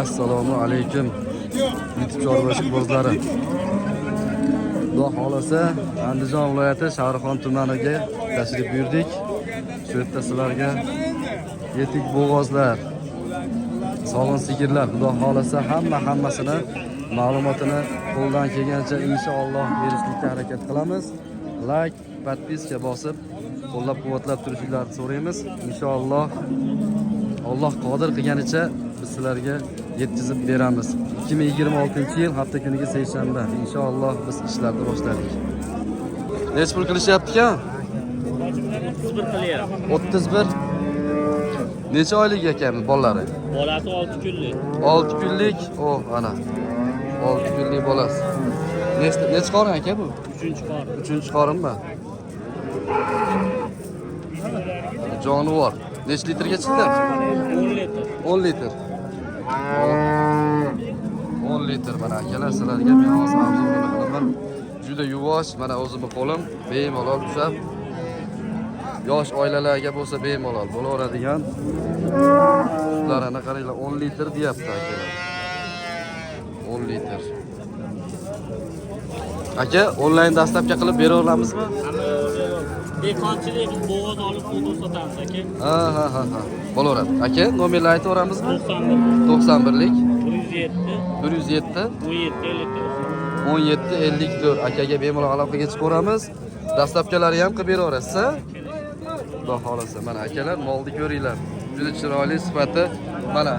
Assalomu alaykum. YouTube chorvachilik bozlari. Xudo xolasa Andijon viloyati Shahrixon tumaniga tashrif buyurdik. Shu yerda sizlarga yetik bo'g'ozlar, sog'in sigirlar, xudo xolasa hammasini ma'lumotini qo'ldan kelgancha inshaalloh berishlikka harakat qilamiz. Like, podpiska bosib, qo'llab-quvvatlab turishingizni so'raymiz. Inshaalloh Alloh qodir qilganicha biz sizlarga yetkazib beramiz. 2026-yil hafta kuniga seshanba inshaalloh biz ishlarni boshladik. Nech pul qilishyapti ekan? 31 qilyapti. 31. Necha oylik ekan bolalari? Bolasi 6 kunlik. 6 kunlik. Oh, ana. 6 kunlik bolasi. Necha qorin aka bu? 3-qorin. 3-qorinmi? Jonivor. Necha litrga chiqdi? 10 litr. 10 litr. 10 litr mana akalar sizlarga men hozir obzorini qilaman. Juda yuvosh, mana o'zimning qo'lim bemalol tushab. Yosh oilalarga bo'lsa bemalol bo'laveradigan. Sutlarini qaranglar 10 litr deyapti akalar. 10 litr. Aka, onlayn dastlabki qilib bera olamizmi? Bekonchilik bo'g'oz olib foto sotamiz aka. Ha. Bo'laveradi. Aka, nomerni aytib oramizmi? 91 91lik 107 17 54 akaga bemalol aloqaga chiqib ko'ramiz. Dastlabkalari ham qilib beraverasiz. Xudo xolasa mana akalar molni ko'ringlar. Juda chiroyli sifati. Mana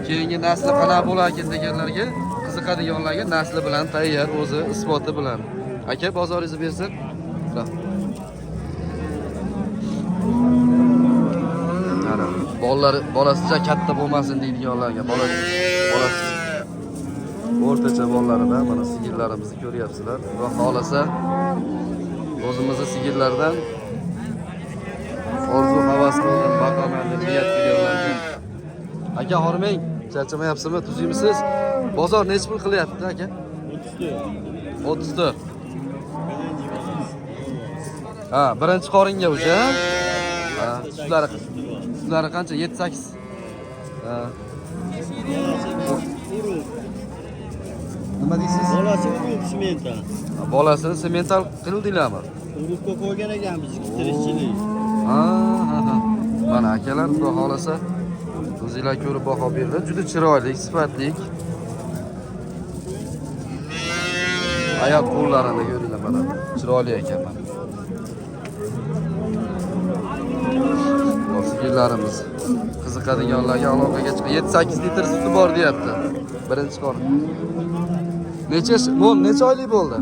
keyingi nasli qanaqa bo'larkan deganlarga, qiziqadiganlarga nasli bilan tayyor, o'zi isboti bilan. Aka, bozoringizni bersin. Mana bolasicha katta bo'lmasin deydiganlarga, bolasi o'rtacha bolalarida mana sigirlarimizni ko'ryapsizlar. Xudo xolasa o'zimizning sigirlardan orzu havas qilgan baqaman deb niyat qilganlarga. Aka, hormang, charchamayapsizmi? Tuzuymisiz? Bozor nech pul qilyapti aka? 34. Ha, birinchi qoringa o'sha. Ha, sizlari qancha? 7-8. Ha. Nima deysiz? Bolasi urib semental. Bolasini semental qildinglarmi? Urubga qo'ygan ekan bizniki tirikchilik. Ha. Mana akalar, xudo xolasa o'zingizlar ko'rib baho berdi. Juda chiroyli, sifatli. Oyoq qo'llarini ko'ringlar mana. Chiroyli ekan mana. Sigirlarimiz qiziqadiganlarga aloqaga chiqib 7-8 litr suti bor deyapti. Birinchi qorin. Necha oylik bo'ldi?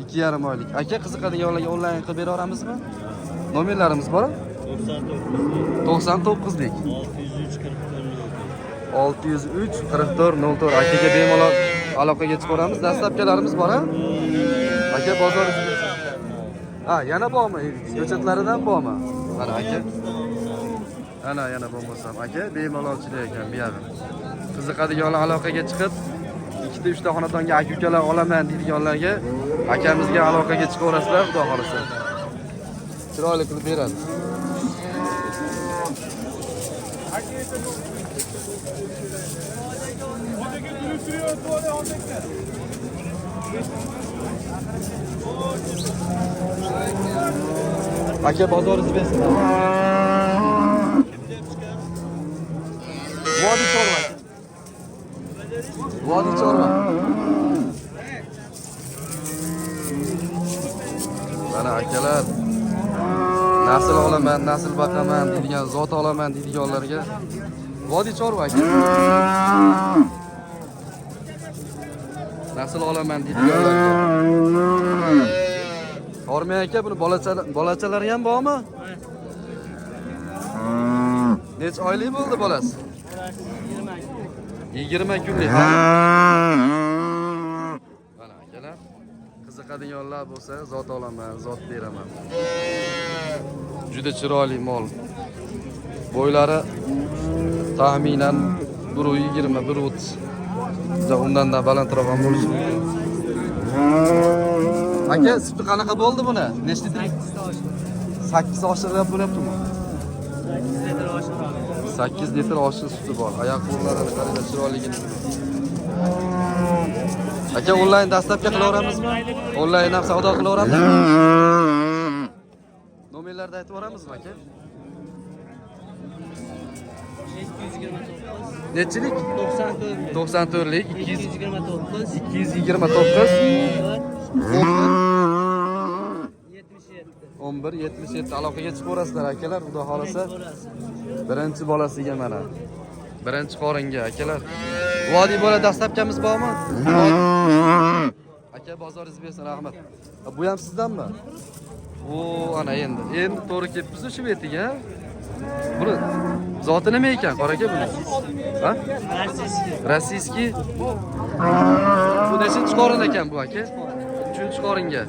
2,5 oylik. Aka, qiziqadiganlarga onlayn qilib bera olamizmi? Nomerlarimiz bor? 99lik 603 44 04. Akaga bemalol aloqaga chiqaramiz. Dastlabkalarimiz bor, ha? Aka, bozor. Ha, yana bormi? Ko'chatlaridan bormi? Mana aka. Ana yana bo'lmasam aka, bemalolchilik ekan bu yerda. Qiziqadiganlar aloqaga chiqib 2-3 ta xonadonga aka-ukalar olaman deydiganlarga akamizga aloqaga chiqaverasizlar, xudo xolasa. Chiroyli qilib beradi. Aka, bozoringizni bersin. Vodiy chorva. Vodiy chorva. Mana akalar, nasl olaman, nasl baqaman deydigan, zot olaman deydiganlarga vodiy chorva aka. Nasl olaman deydiganlarga. Hormay aka, buni bolachalari ham bormi? Nech oylik bo'ldi bolasi? 20 kunlik. Mana akalar, qiziqadiganlar bo'lsa, zot olaman, zot beraman. Juda chiroyli mol. Bo'ylari taxminan 120, 130. Undan da balandroq ham bo'lishi mumkin. Aka, suti qanaqa bo'ldi buni? Nechta litr? 8 oshirib bo'lyaptimi? 8 litr oshiradi. 8 litr oshli suti bor. Oyoq qo'llarini qaranglar, chiroyligini. Aka, onlayn dastlabki qilaveramizmi? Onlayn ham savdo qilaveramizmi? Nomerlarni aytib yuboramizmi aka? 729 Nechilik? 94 94lik 229 11 77 aloqaga chiqaverasizlar akalar, xudo xolasa. Birinchi bolasiga mana. Birinchi qoringa akalar. Vodiy bola dastlabkamiz bormi? Aka, bozoringiz bersin, rahmat. Bu ham sizdanmi? O, ana endi to'g'ri kelibsiz shu betiga. Buni zoti nima ekan, qora aka buni? Ha? Rossiyskiy. Bu nechinchi qorin ekan bu aka? 3-qoringa.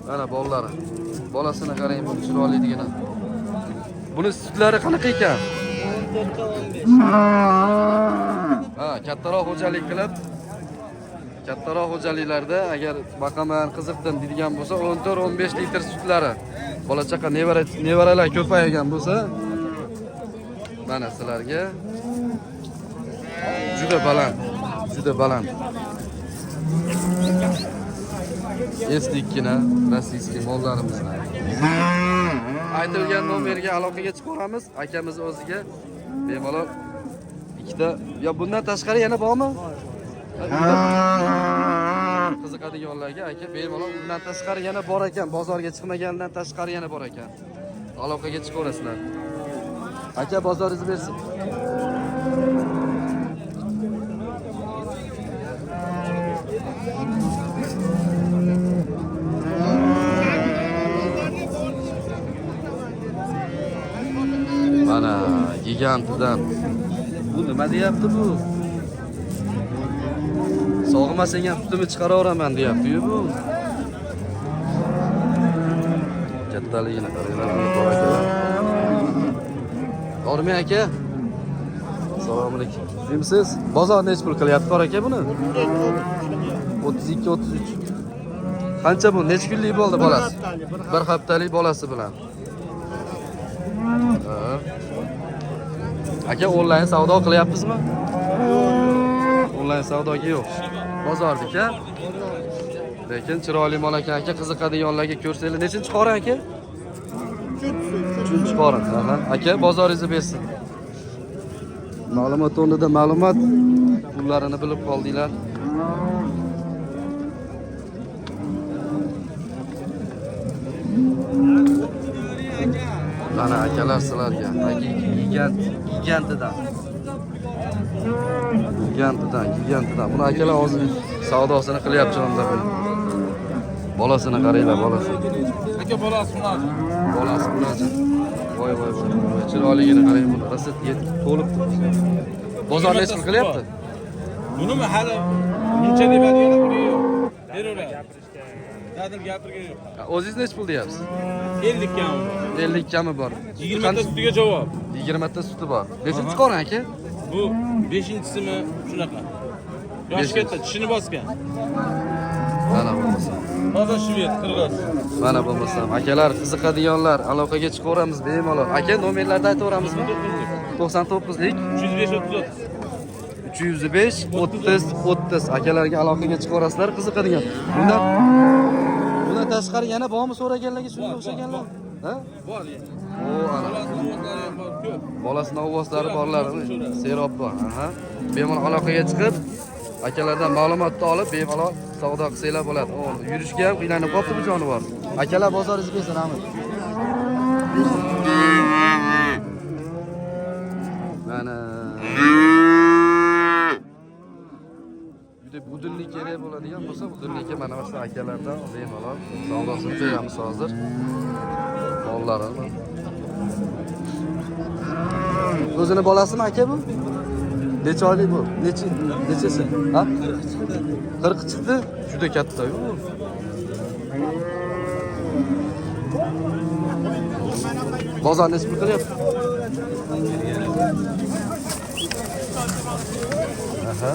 Mana bolalari. Bolasini qarang, bu chiroyli degani. Buni sutlari qanaqa ekan? 14 Ha, kattaroq xo'jalik qilib, kattaroq xo'jaliklarda agar baqaman qiziqdim deydigan bo'lsa 14-15 litr sutlari. Bola chaqa nevaralar ko'paygan bo'lsa, mana sizlarga juda baland, juda baland. Eslikkina rossiyskiy mollarimizni. Aytilgan nomerga aloqaga chiqamiz. Akamiz o'ziga bemalol ikkita, yo bundan tashqari yana bormi? Qiziqadiganlarga aka bemalol bundan tashqari yana bor ekan, bozorga chiqmagandan tashqari yana bor ekan. Aloqaga chiqaverasizlar. Aka, bozoringiz bersin. Mana gigantidan. Bu nima deyapti bu? Sog'masang ham sutimni chiqaraveraman deyapti-yu bu. Kattaligini qaranglar. Dormi aka? Assalomu alaykum. Kimsiz? Bozor nech pul qilyapti qora aka buni? 32-33. Qancha bu? Nech kunlik bo'ldi bolasi? Bir haftalik bolasi bilan. Aka, onlayn savdo qilyapsizmi? Onlayn savdoga yo'q. Bozordika. Lekin chiroyli mol ekan aka, qiziqadiganlarga ko'rsanglar. Nechinchi qorin aka? 3-chi qorin. Aha. Aka, bozoringizni bersin. Ma'lumot o'rnida ma'lumot, pullarini bilib qoldinglar. Mana akalar sizlarga gigantidan. Buni akalar hozir savdosini qilyapti unda buni. Bolasini qaranglar, bolasi. Aka, bolasi bunaqa. Bolasi bunaqa. Voy. Chiroyligini qarang, buni rasit to'lib turibdi. Bozor nech pul qilyapti? Bunimi hali muncha deb aytgan yo'q. Beraver. Dadil gapirgan yo'q. O'zingiz nech pul deyapsiz? 50 kam. 50 kami bor. 20 ta sutiga javob. 20 ta suti bor. Nechinchi qorin aka? Bu 5-chisimi shunaqa. Yoshi katta, tishini bosgan. Mana bo'lmasa. Hozir shved, qirg'iz. Mana bo'lmasam, akalar qiziqadiganlar aloqaga chiqaveramiz bemalol. Aka, nomerlarni aytaveramizmi? 99lik 305 305 30 akalarga aloqaga chiqaverasizlar qiziqadigan. Bundan tashqari yana bormi so'raganlarga shunga o'xshaganlar? Ha? bor. O, ana. Bolasini ovozlari borlarmi? Serob bor. Aha. Bemalol aloqaga chiqib, akalardan ma'lumotni olib, bemalol savdo qilsanglar bo'ladi. O, yurishga ham qiynalib qolibdi bu jonivor. Akalar, bozoringizni bersin, rahmat. Mana budillik kerak bo'ladigan bo'lsa, budillikka mana shu akalardan bemalol savdosini beramiz hozir. Mollarini. O'zini bolasimi aka bu? Necha oylik bu? Nechasi? Ha? 40 chiqdi. Juda katta-yu. Bozor nech pul qilyapti? Aha.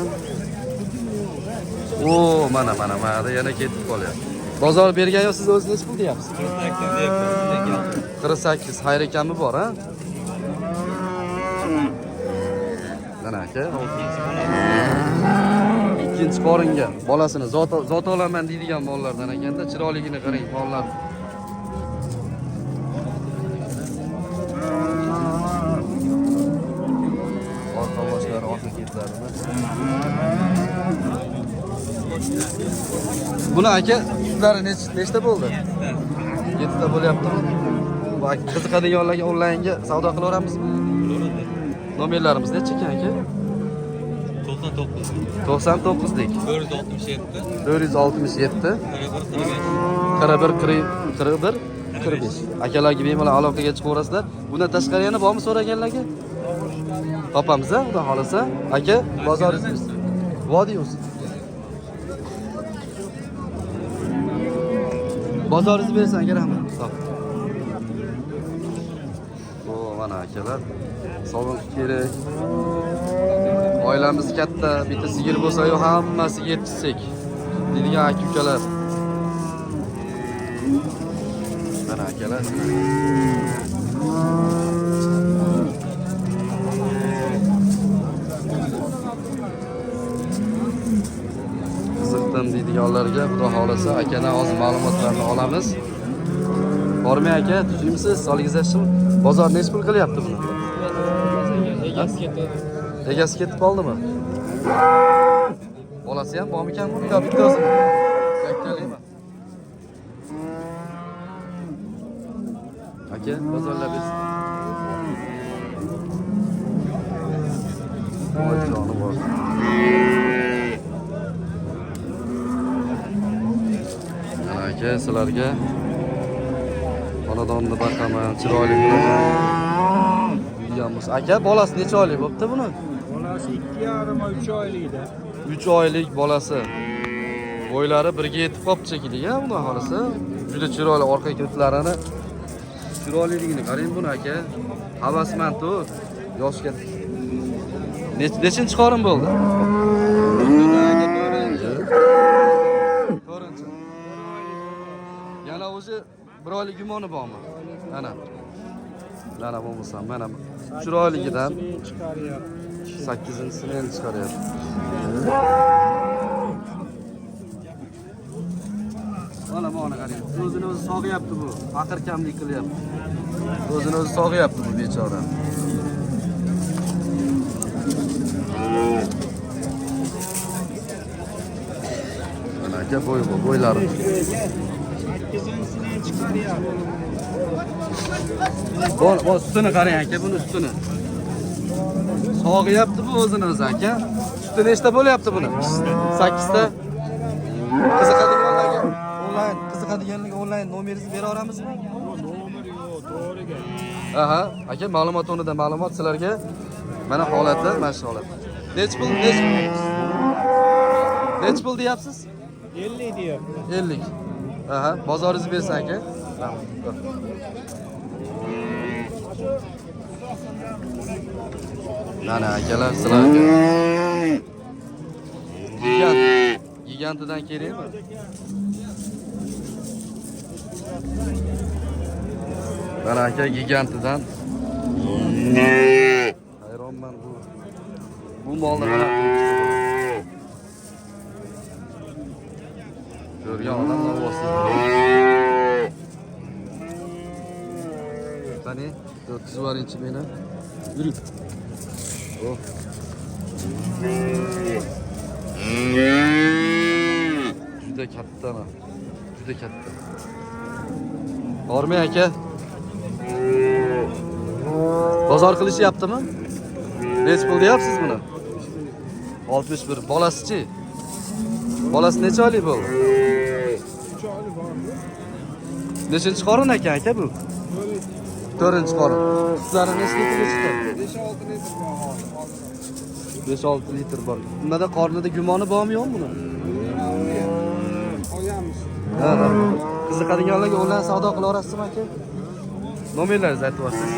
O, mana yana ketib qolyapti. Bozor bergan yo siz o'zingiz nech pul deyapsiz? 48. Xayr ekanmi bor, ha? Mana aka. Ikkinchi qoringa bolasini zot olaman deydigan mollardan ekanda, chiroyligini qarang mollar. Orqa boshlari, orqa ketlarini. Buni aka sutlari nechta bo'ldi? 7 ta bo'lyaptimi? Bu qiziqadiganlarga onlaynga savdo qilaveramizmi? Nomerlarimiz necha ekan aka? 99 lik. 467 45. Akalarga bemalol aloqaga chiqaverasizlar. Bundan tashqari yana bormi so'raganlarga? Topamiz a, xudo xolasa. Aka, bozoringiz Vodiy o'zi. Bozoringizni bersan aka, rahmat. Sog'. O, mana akalar. Sog'liq kerak. Oilamiz katta, bitta sigir bo'lsa-yu hammasiga yetishsak deydigan aka-ukalar. Mana akalar. Qiziqdim deydiganlarga xudo xolasa akadan hozir ma'lumotlarni olamiz. Bormi aka, tuzimsiz, solingizashmi? Bozor nech pul qilyapti buni? Egasi ketadi. Egasi ketib qoldimi? Bolasi ham bormikan buni yo bittasimi? Yakkalimi? Aka, bozorlab bersin. Voy joni bor. Mana aka, sizlarga xonadonni baqaman, chiroyli bo'lganmiz. Aka, bolasi necha oylik bo'pti buni? Bolasi 2,5 oylikda. 3 oylik bolasi. Bo'ylari birga yetib qopti shekilli, xudo xolasa. Juda chiroyli orqa ketlarini. Chiroyliligini qarang buni aka. Havasmand-ku, yoshga. Nechinchi qorin bo'ldi? 4-chi. Yana o'zi bir oylik gumoni bormi? Mana. Mana bo'lmasa, mana chiroyligidan 8-sini endi chiqaryapti. Mana mana qarang. O'zini o'zi sog'yapti bu. Faqir kamlik qilyapti. O'zini o'zi sog'yapti bu bechora. Mana aka bo'ylari. 8-sini chiqaryapti. Bu sutini qarang aka, buni sutini. Sog'yapti bu o'zini o'zi aka. Suti nechta bo'lyapti buni? 8 ta. Qiziqadiganlarga onlayn nomeringizni bera olamizmi? Nomer yo'q, to'g'riga. Aha, aka ma'lumot o'rnida ma'lumot sizlarga. Mana holati, mana shu holat. Nech pul deyapsiz? 50 deyapti. 50. Aha, bozoringizni bersan aka. Mana akalar sizlarga. Gigantidan kerakmi? Mana aka gigantidan. Hayronman bu molni qarab ko'rgan odam navosi. Qani, o'tkazib meni. Yuri. Oh. Juda katta. Juda katta. Bormi aka? Bozor qilishyaptimi? Nech pul deyapsiz buni? 61. Bolasi-chi? Bolasi necha oylik bo'ldi? 3 oylik bormi? Nechinchi qorin ekan aka bu? 4-chi qorin. Sutlari necha litrga chiqdi? 5-6 litr bor hozir. 5-6 litr bor. Bunda qornida gumoni bormi yo'qmi buni? Olamiz. Ha. Qiziqadiganlarga onlayn savdo qilaverasizmi aka? Nomerlaringizni aytib o'tasiz.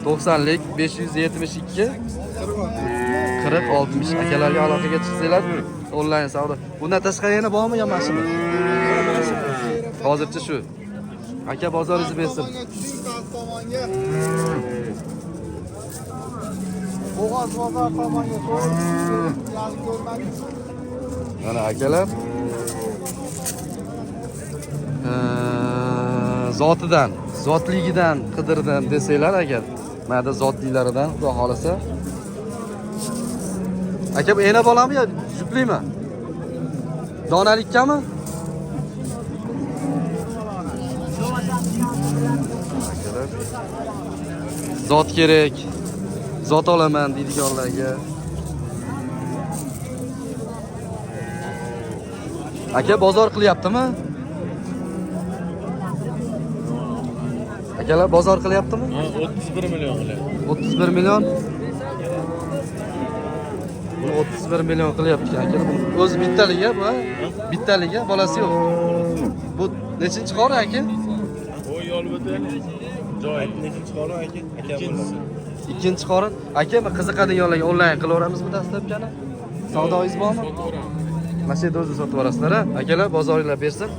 90lik 572 40-60 akalarga aloqaga chiqsanglar onlayn savdo. Bundan tashqari yana bormi yo mashina? Hozircha shu. Aka bozoringizni bersin. tomonga. Bo'g'oz bozor tomonga to'g'ri yozib ko'rmadingiz. Mana akalar zotidan, zotligidan qidirdim desanglar agar, mana zotlilaridan xudo xolasa. Aka bu ena bolami yo juplimi? Donalikkami? Akalar zot kerak. Zot olaman deydiganlarga. Aka bozor qilyaptimi? Akalar bozor qilyaptimi? 31 million qilyapti. 31 million. Bu 31 million qilyapti akalar. O'zi bittaligi bu, bittaligi, bolasi yo'q. Bu nechinchi qori aka? O yo'l o'tadi. Joy. Nechinchi qori aka? Ikkinchisi. Ikkinchi qorin. Aka, men qiziqadiganlarga onlayn qilaveramiz bu dastlabkani. Savdoingiz bormi? Mana shu yerda o'zi sotib olasizlar, ha? Akalar bozoringlar bersin.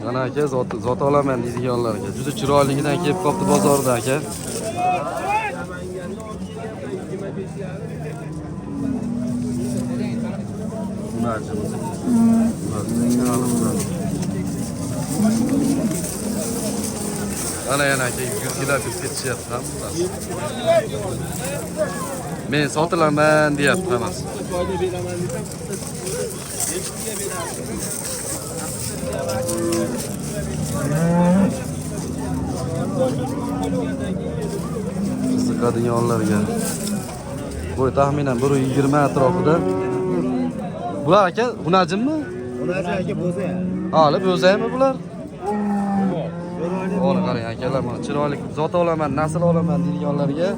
Mana aka zot olaman deydiganlarga juda chiroyligidan kelib qopti bozorda aka. Ana yana aka 100 kilo biz ketishyapti hammasi. Men sotilaman deyapti hammasi. Qiziqadiganlarga. Bu taxminan 120 atrofida. Bular aka hunajimmi? Hunajim aka bo'za ya. Hali bo'zaymi bular? Ona qarang akalar, mana chiroyli zot olaman, nasl olaman deydiganlarga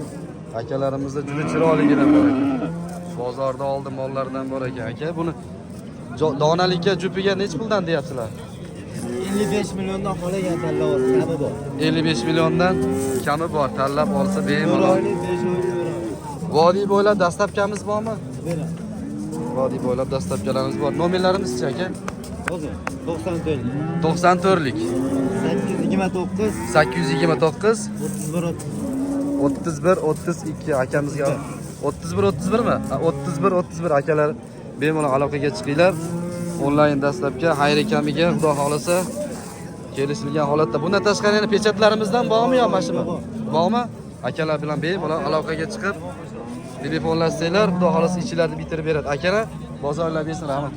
akalarimizda juda chiroyligidan bor ekan. Bozorda oldi mollardan bor ekan aka. Buni donalikka jupiga nech puldan deyapsizlar? 55 milliondan qolagan tanlab olsa kami bor. 55 milliondan kami bor. Tanlab olsa bemalol. 5 oylik Vodiy bo'ylab dastlabkamiz bormi? beradi. Vodiy bo'ylab dastlabkalarimiz bor. Nomerlarimiz-chi aka? Hozir 94 94lik 829 829 31 31 32 akamizga 31 mi? 31 akalar bemalol aloqaga chiqinglar. Onlayn dastlabki xayr ekamiga xudo xolasa kelishilgan holatda. Bundan tashqari yana pechatlarimizdan bormi yo mashina? Bormi? Akalar bilan bemalol aloqaga chiqib telefonlashsanglar, xudo xolasa ichlarni bitirib beradi. Akalar bozorlar bersin, rahmat.